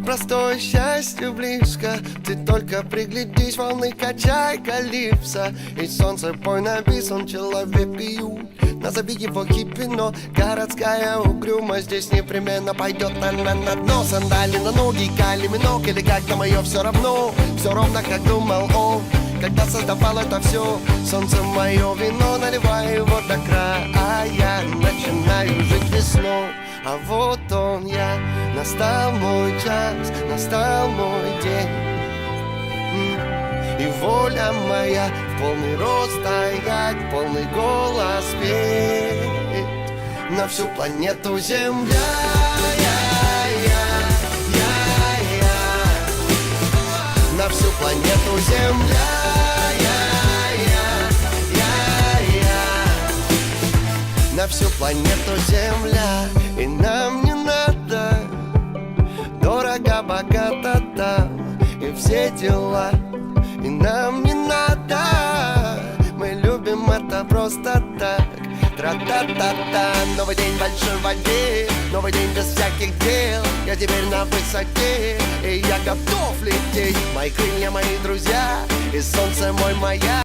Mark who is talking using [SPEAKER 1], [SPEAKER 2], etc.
[SPEAKER 1] Простое счастье близко, ты только приглядись, волны качай калипсо. И солнце пой на бис, он человек пьют. Назови его хиппи, но городская угрюмость здесь непременно пойдет на дно. Сандали на ноги, кали минок, или как-то мое все равно. Все ровно, как думал он, когда создавал это все. Солнце мое вино, наливай его до края, а я начинаю жить весной. А вот он я, настал мой час, настал мой день. И воля моя в полный рост стоять, полный голос петь на всю планету Земля. На всю планету Земля. На всю планету Земля. И нам не надо дорого, богато там и все дела. И нам не надо, мы любим это просто так. Тра-та-та-та. Новый день в большой воде, новый день без всяких дел. Я теперь на высоте, и я готов лететь. Мои крылья, мои друзья, и солнце мой маяк.